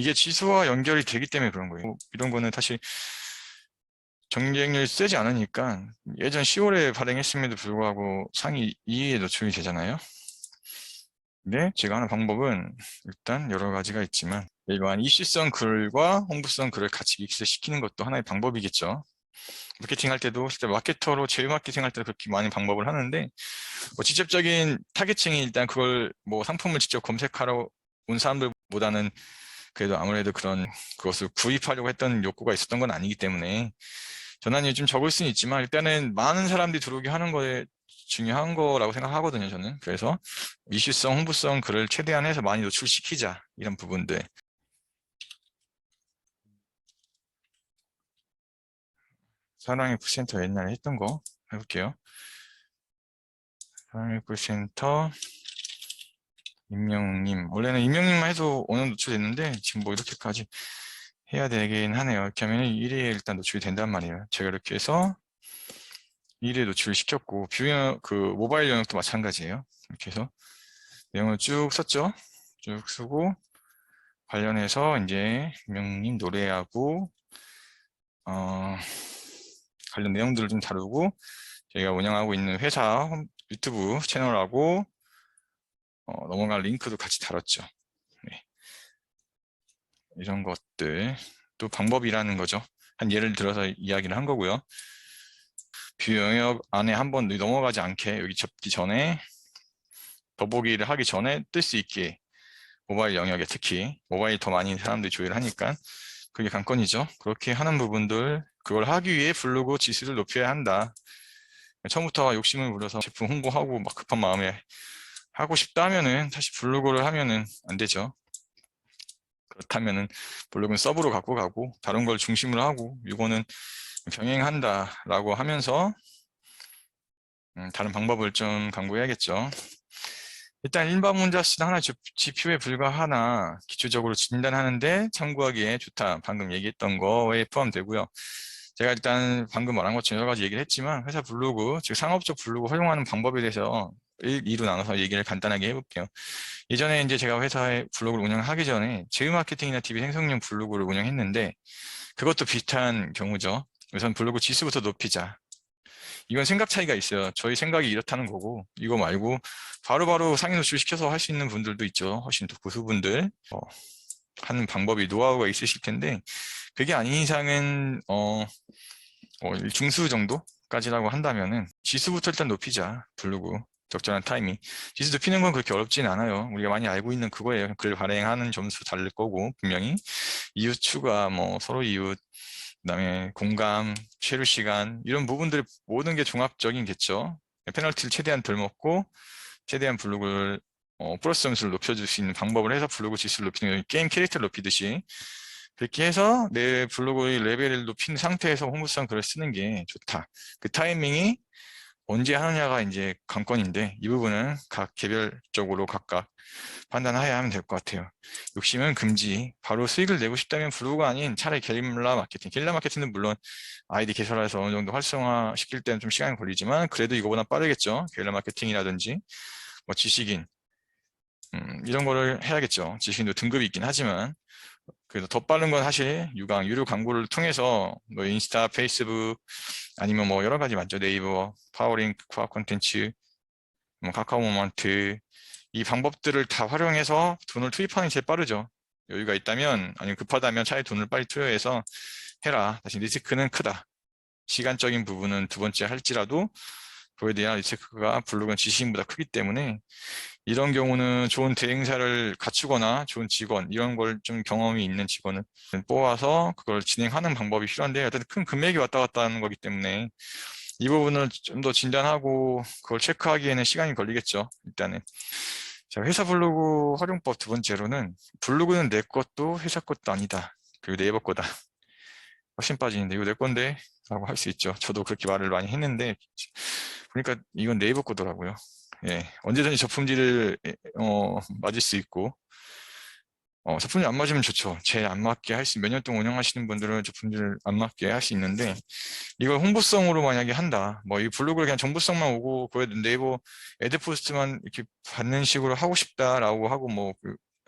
이게 지수와 연결이 되기 때문에 그런 거예요. 이런 거는 사실 경쟁률이 세지 않으니까 예전 10월에 발행했음에도 불구하고 상위 2위에 노출이 되잖아요. 근데 제가 하는 방법은 일단 여러 가지가 있지만 일반 이슈성 글과 홍보성 글을 같이 믹스시키는 것도 하나의 방법이겠죠. 마케팅 할 때도 실제 마케터로 제휴 마케팅 할 때도 그렇게 많은 방법을 하는데 뭐 직접적인 타겟층이 일단 그걸 뭐 상품을 직접 검색하러 온 사람들보다는 그래도 아무래도 그것을 구입하려고 했던 욕구가 있었던 건 아니기 때문에 전환이 좀 적을 수는 있지만 일단은 많은 사람들이 들어오게 하는 거에 중요한 거라고 생각하거든요, 저는. 그래서 이슈성, 홍보성 글을 최대한 해서 많이 노출시키자 이런 부분들. 사랑의 콜센터 옛날에 했던 거 해볼게요. 사랑의 콜센터 임명님, 원래는 임명님만 해도 어느 정도 노출됐는데 지금 뭐 이렇게까지 해야 되긴 하네요. 이렇게 하면 1위에 일단 노출이 된단 말이에요. 제가 이렇게 해서 1위에 노출을 시켰고 모바일 영역도 마찬가지예요. 이렇게 해서 내용을 쭉 썼죠. 쭉 쓰고 관련해서 이제 임명님 노래하고 관련 내용들을 좀 다루고 저희가 운영하고 있는 회사 유튜브 채널하고 넘어갈 링크도 같이 달았죠. 네. 이런 것들 또 방법이라는 거죠. 한 예를 들어서 이야기를 한 거고요. 뷰 영역 안에 한번 넘어가지 않게 여기 접기 전에 더보기를 하기 전에 뜰 수 있게 모바일 영역에 특히 모바일 더 많이 사람들이 조회를 하니까 그게 관건이죠. 그렇게 하는 부분들 그걸 하기 위해 블로그 지수를 높여야 한다. 처음부터 욕심을 부려서 제품 홍보하고 막 급한 마음에 하고 싶다 하면은 사실 블로그를 하면은 안 되죠. 그렇다면은 블로그는 서브로 갖고 가고 다른 걸 중심으로 하고 이거는 병행한다라고 하면서 다른 방법을 좀 강구해야겠죠. 일단 일반 문자수는 하나 지표에 불과하나 기초적으로 진단하는데 참고하기에 좋다. 방금 얘기했던 거에 포함되고요. 제가 일단 방금 말한 것처럼 여러 가지 얘기를 했지만 회사 블로그, 즉 상업적 블로그 활용하는 방법에 대해서 1, 2로 나눠서 얘기를 간단하게 해볼게요. 예전에 이제 제가 회사에 블로그를 운영하기 전에 제휴 마케팅이나 TV 생성용 블로그를 운영했는데 그것도 비슷한 경우죠. 우선 블로그 지수부터 높이자. 이건 생각 차이가 있어요. 저희 생각이 이렇다는 거고 이거 말고 바로바로 상위 노출 시켜서 할 수 있는 분들도 있죠. 훨씬 더 고수분들 하는 방법이 노하우가 있으실 텐데 그게 아닌 이상은 중수 정도까지라고 한다면은 지수부터 일단 높이자. 블로그 적절한 타이밍. 지수 높이는 건 그렇게 어렵진 않아요. 우리가 많이 알고 있는 그거예요. 글 발행하는 점수 다를 거고 분명히 이웃 추가, 뭐 서로 이웃, 그다음에 공감, 체류 시간 이런 부분들 모든 게 종합적인겠죠. 페널티를 최대한 덜 먹고 최대한 블로그를 플러스 점수를 높여줄 수 있는 방법을 해서 블로그 지수를 높이는 거 게임 캐릭터를 높이듯이 그렇게 해서 내 블로그의 레벨을 높인 상태에서 홍보성 글을 쓰는 게 좋다. 그 타이밍이 언제 하느냐가 이제 관건인데 이 부분은 각 개별적으로 각각 판단해야 하면 될 것 같아요. 욕심은 금지. 바로 수익을 내고 싶다면 블로그가 아닌 차라리 게릴라 마케팅. 게릴라 마케팅은 물론 아이디 개설해서 어느 정도 활성화 시킬 때는 좀 시간이 걸리지만 그래도 이거보다 빠르겠죠. 게릴라 마케팅이라든지 뭐 지식인 이런 거를 해야겠죠. 지식인도 등급이 있긴 하지만 그래서 더 빠른 건 사실 유료 광고를 통해서 뭐 인스타, 페이스북 아니면 뭐 여러 가지 많죠. 네이버, 파워링크, 코아 콘텐츠, 뭐 카카오 모먼트 이 방법들을 다 활용해서 돈을 투입하는 게 제일 빠르죠. 여유가 있다면 아니면 급하다면 차라리 돈을 빨리 투여해서 해라. 다시 리스크는 크다. 시간적인 부분은 두 번째 할지라도 그거에 대한 리스크가 블로그는 지식인보다 크기 때문에 이런 경우는 좋은 대행사를 갖추거나 좋은 직원 이런 걸 좀 경험이 있는 직원을 뽑아서 그걸 진행하는 방법이 필요한데 어쨌든 큰 금액이 왔다 갔다 하는 거기 때문에 이 부분을 좀 더 진단하고 그걸 체크하기에는 시간이 걸리겠죠. 일단은 자, 회사 블로그 활용법 두 번째로는 블로그는 내 것도 회사 것도 아니다. 그리고 네이버 거다. 훨씬 빠지는데 이거 내 건데 라고 할 수 있죠. 저도 그렇게 말을 많이 했는데 보니까 이건 네이버 거더라고요. 예, 언제든지 저품질을 맞을 수 있고 저품질 안 맞으면 좋죠. 제일 안 맞게 할 수, 몇 년 동안 운영하시는 분들은 저품질을 안 맞게 할 수 있는데 이걸 홍보성으로 만약에 한다. 뭐 이 블로그를 그냥 정보성만 오고 그 네이버 애드 포스트만 이렇게 받는 식으로 하고 싶다라고 하고 뭐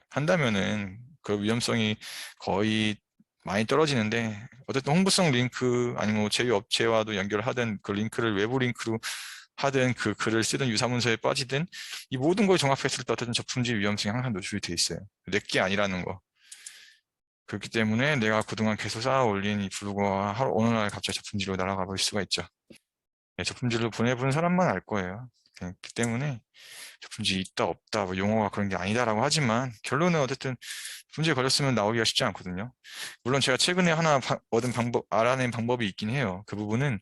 한다면은 그 위험성이 거의 많이 떨어지는데, 어쨌든 홍보성 링크 아니면 뭐 제휴업체와도 연결하든 그 링크를 외부 링크로 하든 그 글을 쓰든 유사문서에 빠지든 이 모든 걸 종합했을 때 어쨌든 저품질 위험성이 항상 노출이 돼 있어요. 내게 아니라는 거. 그렇기 때문에 내가 그동안 계속 쌓아 올린 이 블로그가 하루 어느 날 갑자기 저품질로 날아가 버릴 수가 있죠. 네, 저품질로 보내본 사람만 알 거예요. 그렇기 때문에 저품질이 있다 없다 뭐 용어가 그런 게 아니다라고 하지만 결론은 어쨌든 품질에 걸렸으면 나오기가 쉽지 않거든요. 물론 제가 최근에 하나 얻은 방법, 알아낸 방법이 있긴 해요. 그 부분은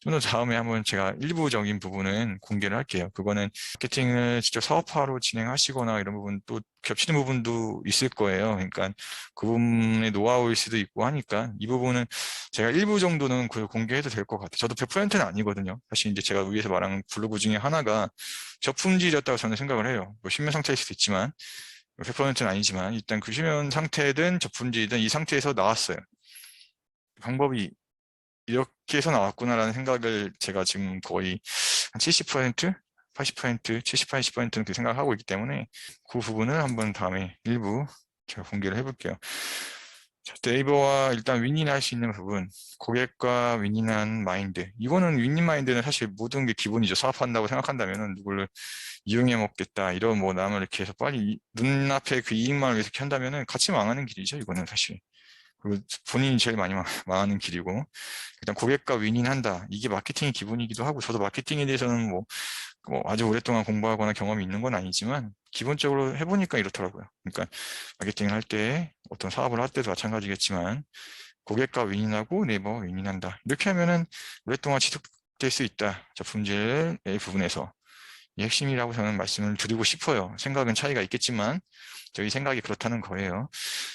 좀 더 다음에 한번 제가 일부적인 부분은 공개를 할게요. 그거는 마케팅을 직접 사업화로 진행하시거나 이런 부분 또 겹치는 부분도 있을 거예요. 그러니까 그 부분의 노하우일 수도 있고 하니까 이 부분은 제가 일부 정도는 공개해도 될 것 같아요. 저도 100%는 아니거든요. 사실 이제 제가 위에서 말한 블로그 중에 하나가 저품질이었다고 저는 생각을 해요. 뭐 신면 상태일 수도 있지만 100%는 아니지만 일단 그 신면 상태든 저품질이든 이 상태에서 나왔어요. 방법이 이렇게 해서 나왔구나라는 생각을 제가 지금 거의 한 70%? 80%, 70, 80%는 그 생각을 하고 있기 때문에 그 부분을 한번 다음에 일부 제가 공개를 해볼게요. 자, 네이버와 일단 윈윈할 수 있는 부분, 고객과 윈윈한 마인드. 이거는 윈윈 마인드는 사실 모든 게 기본이죠. 사업한다고 생각한다면은 누구를 이용해 먹겠다, 이런 뭐 남을 이렇게 해서 빨리 눈앞에 그 이익만을 위해서 이렇게 한다면은 같이 망하는 길이죠. 이거는 사실. 그리고 본인이 제일 많이 망하는 길이고, 일단 고객과 윈윈한다. 이게 마케팅의 기본이기도 하고, 저도 마케팅에 대해서는 뭐 아주 오랫동안 공부하거나 경험이 있는 건 아니지만, 기본적으로 해보니까 이렇더라고요. 그러니까 마케팅을 할 때, 어떤 사업을 할 때도 마찬가지겠지만, 고객과 윈윈하고 네이버 윈윈한다. 이렇게 하면은 오랫동안 지속될 수 있다. 저품질의 부분에서. 이 핵심이라고 저는 말씀을 드리고 싶어요. 생각은 차이가 있겠지만, 저희 생각이 그렇다는 거예요.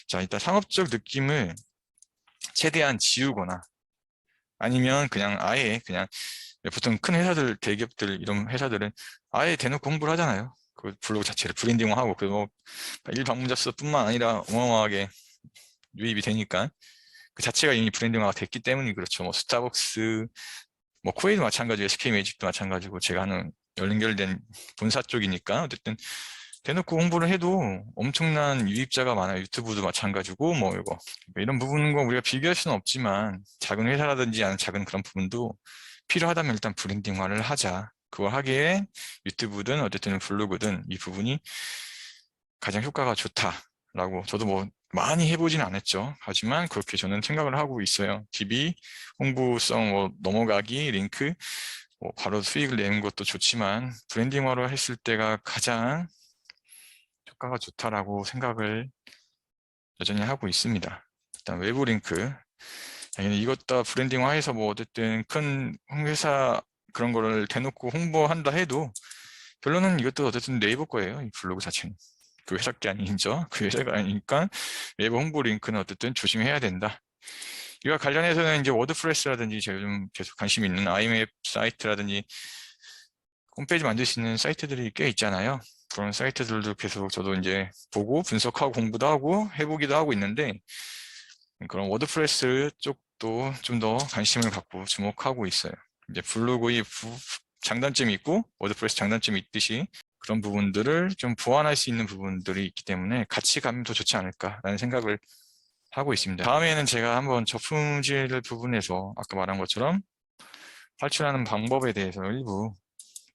자, 일단 상업적 느낌을 최대한 지우거나 아니면 그냥 아예 그냥 보통 큰 회사들, 대기업들 이런 회사들은 아예 대놓고 홍보를 하잖아요. 그 블로그 자체를 브랜딩화하고 그뭐 일방문자 수뿐만 아니라 어마어마하게 유입이 되니까 그 자체가 이미 브랜딩화가 됐기 때문이 그렇죠. 뭐 스타벅스, 뭐 코웨이도 마찬가지고 SK 매직도 마찬가지고 제가 하는 연결된 본사 쪽이니까 어쨌든 대놓고 홍보를 해도 엄청난 유입자가 많아요. 유튜브도 마찬가지고 뭐 이거 이런 부분과 우리가 비교할 수는 없지만 작은 회사라든지 아니면 작은 그런 부분도 필요하다면 일단 브랜딩화를 하자. 그걸 하기에 유튜브든 어쨌든 블로그든 이 부분이 가장 효과가 좋다라고 저도 뭐 많이 해보진 않았죠. 하지만 그렇게 저는 생각을 하고 있어요. DB, 홍보성 뭐 넘어가기, 링크 뭐 바로 수익을 내는 것도 좋지만 브랜딩화로 했을 때가 가장 효과가 좋다라고 생각을 여전히 하고 있습니다. 일단 외부 링크. 당연히 이것 다 브랜딩화해서 뭐 어쨌든 큰 회사 그런 거를 대놓고 홍보한다 해도 결론은 이것도 어쨌든 네이버 거예요. 이 블로그 자체는. 그 회사 게 아니죠. 그 회사가 아니니까 네이버 홍보 링크는 어쨌든 조심해야 된다. 이와 관련해서는 이제 워드프레스라든지 제가 요즘 계속 관심 있는 IMF 사이트라든지 홈페이지 만들 수 있는 사이트들이 꽤 있잖아요. 그런 사이트들도 계속 저도 이제 보고 분석하고 공부도 하고 해보기도 하고 있는데 그런 워드프레스 쪽도 좀 더 관심을 갖고 주목하고 있어요. 이제 블로그의 장단점이 있고 워드프레스 장단점이 있듯이 그런 부분들을 좀 보완할 수 있는 부분들이 있기 때문에 같이 가면 더 좋지 않을까라는 생각을 하고 있습니다. 다음에는 제가 한번 저품질 부분에서 아까 말한 것처럼 탈출하는 방법에 대해서 일부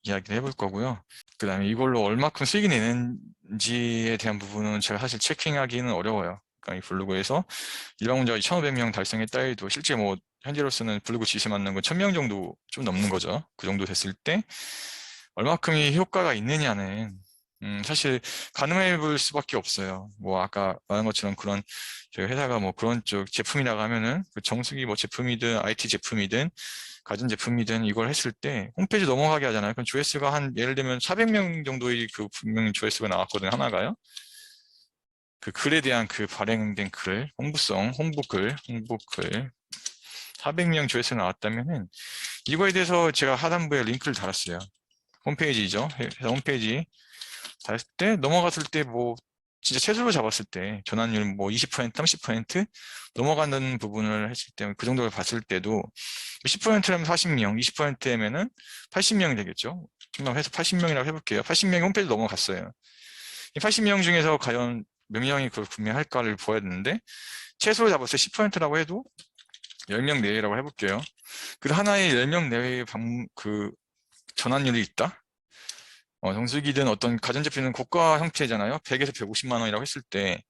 이야기를 해볼 거고요. 그 다음에 이걸로 얼마큼 수익이 내는지에 대한 부분은 제가 사실 체킹하기는 어려워요. 그러니까 이 블로그에서 일방문자가 2,500명 달성했다 해도 실제 뭐 현재로서는 블로그 지시 맞는 건 1,000명 정도 좀 넘는 거죠. 그 정도 됐을 때 얼마큼이 효과가 있느냐는 사실 가늠해 볼 수밖에 없어요. 뭐 아까 말한 것처럼 그런 저희 회사가 뭐 그런 쪽 제품이라고 하면은 그 정수기 뭐 제품이든 IT 제품이든 가전제품이든 이걸 했을 때 홈페이지 넘어가게 하잖아요. 그럼 조회수가 한 예를 들면 400명 정도의 그 분명 조회수가 나왔거든요. 하나가요. 그 글에 대한 그 발행된 글, 홍보글 400명 조회수가 나왔다면은 이거에 대해서 제가 하단부에 링크를 달았어요. 홈페이지죠. 회사 홈페이지 달았을 때 넘어갔을 때 뭐 진짜 최소로 잡았을 때 전환율 뭐 20%, 30% 넘어가는 부분을 했을 때 그 정도를 봤을 때도 10%라면 40명, 20%면은 80명이 되겠죠. 지금 해서 80명이라고 해볼게요. 80명이 홈페이지 넘어갔어요. 이 80명 중에서 과연 몇 명이 그걸 구매할까를 보아야 되는데, 최소로 잡았을 때 10%라고 해도 10명 내외라고 해볼게요. 그 하나의 10명 내외의 전환율이 있다? 정수기든 어떤 가전제품은 고가 형태잖아요. 100에서 150만 원이라고 했을 때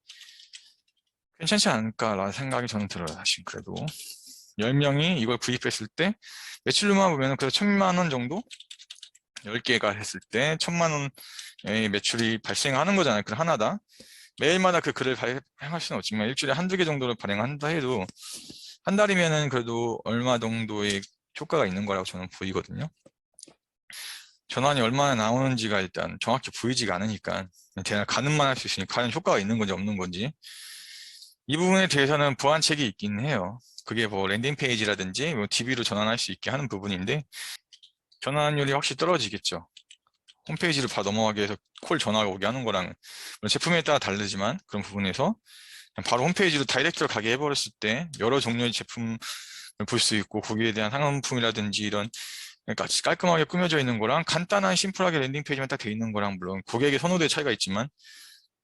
괜찮지 않을까라는 생각이 저는 들어요. 사실 그래도 10명이 이걸 구입했을 때 매출로만 보면 그래도 1000만 원 정도? 10개가 했을 때 1000만 원의 매출이 발생하는 거잖아요. 그 하나당. 매일마다 그 글을 발행할 수는 없지만 일주일에 한두 개 정도를 발행한다 해도 한 달이면은 그래도 얼마 정도의 효과가 있는 거라고 저는 보이거든요. 전환이 얼마나 나오는지가 일단 정확히 보이지가 않으니까 대략 가늠만 할 수 있으니까 과연 효과가 있는 건지 없는 건지 이 부분에 대해서는 보완책이 있긴 해요. 그게 뭐 랜딩 페이지라든지 뭐 DB로 전환할 수 있게 하는 부분인데 전환율이 확실히 떨어지겠죠. 홈페이지를 바로 넘어가게 해서 콜 전화가 오게 하는 거랑 제품에 따라 다르지만 그런 부분에서 바로 홈페이지로 다이렉트로 가게 해버렸을 때 여러 종류의 제품을 볼 수 있고 거기에 대한 상품이라든지 이런 그러니까 깔끔하게 꾸며져 있는 거랑 간단한 심플하게 랜딩 페이지만 딱 돼 있는 거랑 물론 고객의 선호도의 차이가 있지만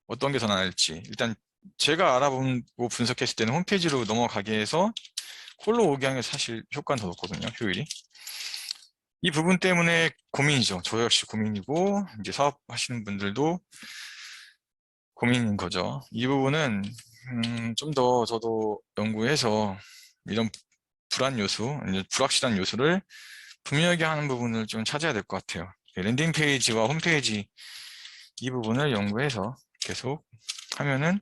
어떤 게 더 나을지 일단 제가 알아보고 분석했을 때는 홈페이지로 넘어가게 해서 콜로 오게 하는 게 사실 효과는 더 높거든요. 효율이. 이 부분 때문에 고민이죠. 저 역시 고민이고 이제 사업하시는 분들도 고민인 거죠. 이 부분은 좀 더 저도 연구해서 이런 불안 요소, 이제 불확실한 요소를 분명하게 하는 부분을 좀 찾아야 될 것 같아요. 랜딩 페이지와 홈페이지 이 부분을 연구해서 계속 하면은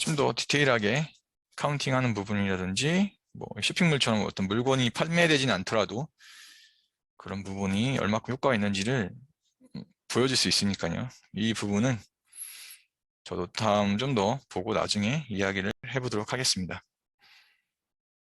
좀 더 디테일하게 카운팅하는 부분이라든지 뭐 쇼핑몰처럼 어떤 물건이 판매되지는 않더라도 그런 부분이 얼마큼 효과가 있는지를 보여줄 수 있으니까요. 이 부분은 저도 다음 좀 더 보고 나중에 이야기를 해보도록 하겠습니다.